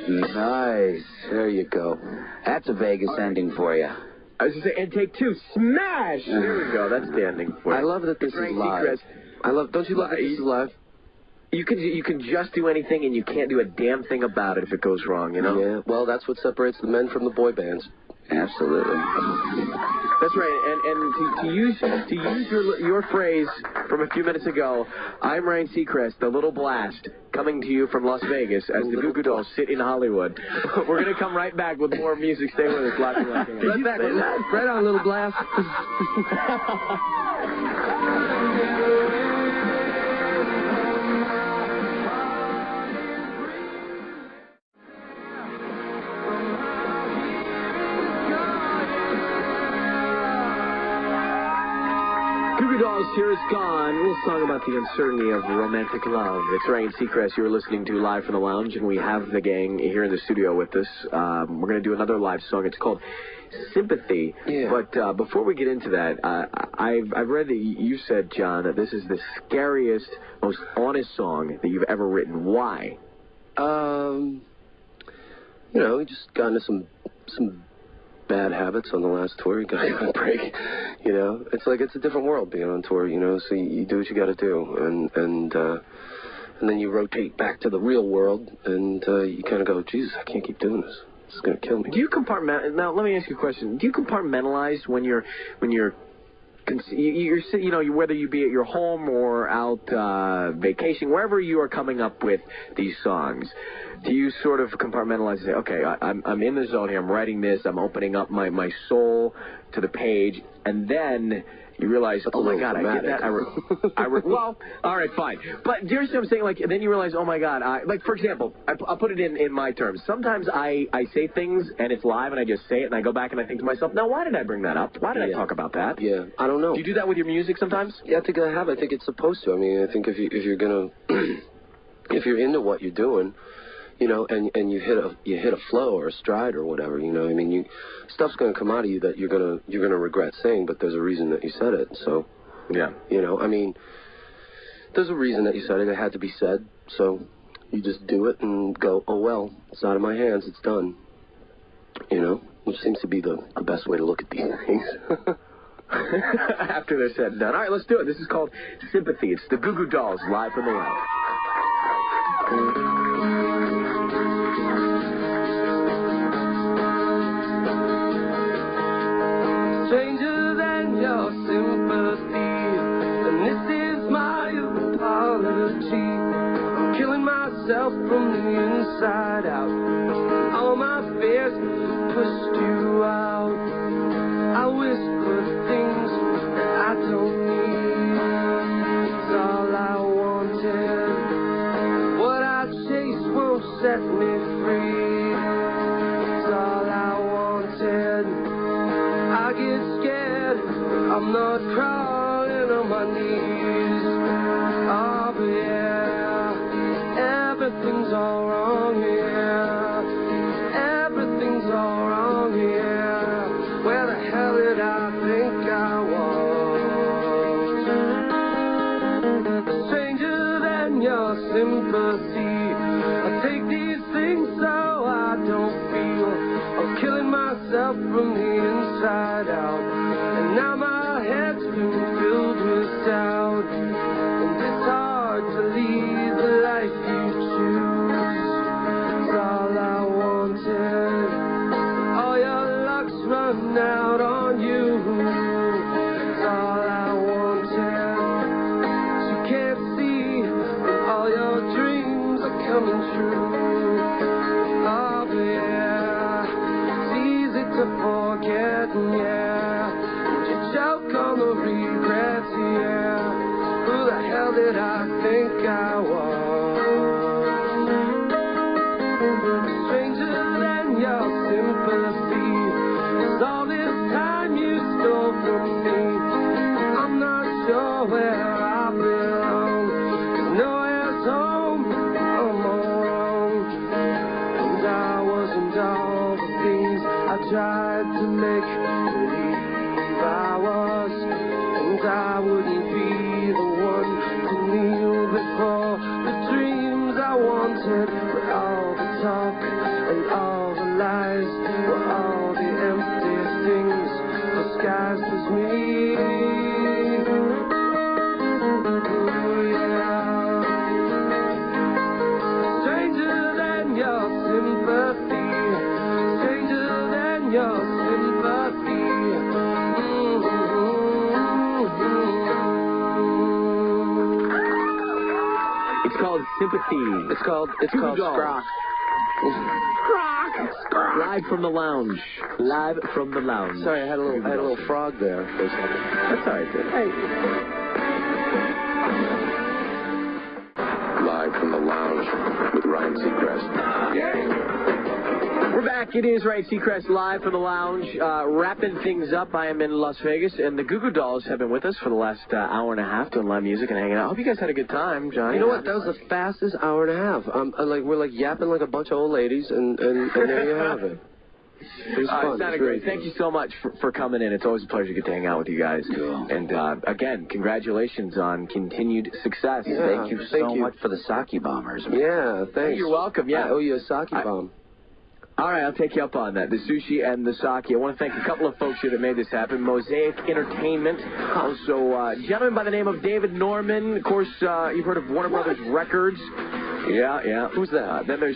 S4: Nice.
S2: There you go.
S4: That's a Vegas ending for you.
S3: I was going to say, and take two. Smash! There we go. That's the ending for you.
S2: I love that this is live. Don't you love that this is live?
S3: You can just do anything, and you can't do a damn thing about it if it goes wrong, you know?
S2: Yeah, well, that's what separates the men from the boy bands.
S4: Absolutely.
S3: That's right, and to use your phrase from a few minutes ago, I'm Ryan Seacrest, the Little Blast, coming to you from Las Vegas as the Goo Goo Dolls sit in Hollywood. We're going to come right back with more music. Stay with us. Right back.
S2: Right on, Little Blast.
S3: Goo Goo Dolls, Here It's Gone, a little song about the uncertainty of romantic love. It's Ryan Seacrest you're listening to Live from the Lounge, and we have the gang here in the studio with us. We're going to do another live song. It's called Sympathy.
S2: Yeah.
S3: But before we get into that, I've read that you said, John, that this is the scariest, most honest song that you've ever written. Why?
S2: We just got into some bad habits on the last tour. You got to break. It's like it's a different world being on tour. So you do what you got to do, And then you rotate back to the real world, and you kind of go, Jesus, I can't keep doing this. It's going to kill me.
S3: Do you compartmentalize? Now, let me ask you a question. Do you compartmentalize when you're whether you be at your home or out vacation, wherever you are coming up with these songs? Do you sort of compartmentalize and say, okay, I'm in the zone here, I'm writing this, I'm opening up my soul to the page, and then you realize, oh my God, I did that. Well, all right, fine. But do you understand what I'm saying? Like, then you realize, oh my God, like, for example, I'll put it in my terms. Sometimes I say things and it's live and I just say it and I go back and I think to myself, now why did I bring that up? Why did I talk about that?
S2: Yeah, I don't know.
S3: Do you do that with your music sometimes?
S2: Yeah, I think I have. I think it's supposed to. I mean, I think if you're gonna, if you're into what you're doing, you know, and you hit a flow or a stride or whatever, you know, I mean, stuff's gonna come out of you that you're gonna regret saying, but there's a reason that you said it. So,
S3: yeah,
S2: you know, I mean, there's a reason that you said it. It had to be said. So you just do it and go, oh well, it's out of my hands. It's done. You know, which seems to be the best way to look at these things.
S3: After they're said and done. All right, let's do it. This is called Sympathy. It's the Goo Goo Dolls live from the lounge.
S9: Stranger than your sympathy, and this is my apology. I'm killing myself from the inside out. All my fears pushed you out. I whisper things that I don't need. It's all I wanted. What I chase won't set me free. It's all I wanted. I get scared, I'm not crawling on my knees. Oh, but yeah, everything's all wrong here. Everything's all wrong here. Where the hell did I think I was? Stranger than your sympathy. I take these things so I don't feel. I'm killing myself from the inside out, and now my head's been filled with doubt, and it's hard to lead the life you choose. It's all I wanted. All your luck's run out on you. It's all I wanted. You can't see that all your dreams are coming true. Oh, but yeah, it's easy to forget, yeah. You choke on the regrets, yeah. Who the hell did I think I was? Stranger than your sympathy. It's all this time you stole from me. I'm not sure where I belong. 'Cause nowhere's home, I'm all wrong. And I wasn't all the things I tried to make believe I was. And I wouldn't be the one to kneel before the dreams I wanted. But all the talk and all the lies were all the empty things disguised as me. Ooh, yeah. Stranger than your sympathy. Stranger than your sympathy.
S3: It's called Sympathy.
S2: It's called Scrock.
S3: Scrock. Live from the lounge. Live from the lounge.
S2: Sorry, I had a little frog there for a second.
S3: That's all right, dude. Hey.
S1: Live from the lounge with Ryan Seacrest. Yeah.
S3: We're back. It is Ryan Seacrest live from the lounge, wrapping things up. I am in Las Vegas, and the Goo Goo Dolls have been with us for the last hour and a half doing live music and hanging out. I hope you guys had a good time, Johnny.
S2: You know what? That was the fastest hour and a half. We're yapping like a bunch of old ladies, and there you have it. It was fun.
S3: It sounded great. Thank you so much for coming in. It's always a pleasure to get to hang out with you guys.
S2: Cool.
S3: And again, congratulations on continued success.
S2: Yeah,
S4: thank you so much for the sake bombers.
S2: Yeah, thanks.
S3: You're welcome. Yeah.
S2: I owe you a sake bomb.
S3: All right, I'll take you up on that. The sushi and the sake. I want to thank a couple of folks here that made this happen. Mosaic Entertainment. Also, a gentleman by the name of David Norman. Of course, you've heard of Warner Brothers Records. Yeah.
S2: Who's that?
S3: Then there's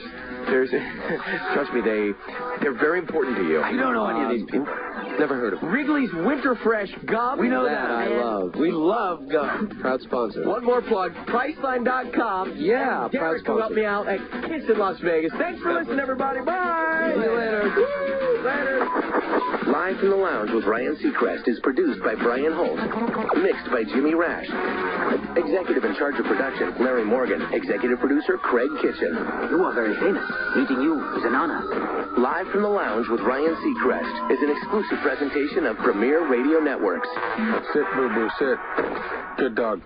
S3: trust me, they're very important to you.
S4: I don't know any of these people.
S2: Never heard of them.
S3: Wrigley's Winter Fresh Gum.
S4: We know that,
S2: I
S4: man.
S2: love.
S4: We love gum.
S2: Proud sponsor.
S3: One more plug, Priceline.com.
S2: Yeah, proud
S3: Derek will help
S2: sponsor.
S3: me out at Kiss in Las Vegas. Thanks for listening, everybody. Bye.
S2: See you later.
S3: Later.
S12: Live from the Lounge with Ryan Seacrest is produced by Brian Holt. Mixed by Jimmy Rash. Executive in charge of production, Larry Morgan. Executive producer, Craig Kitchen.
S13: You are very famous. Meeting you is an honor.
S12: Live from the Lounge with Ryan Seacrest is an exclusive presentation of Premier Radio Networks.
S8: Sit, boo-boo, sit. Good dog.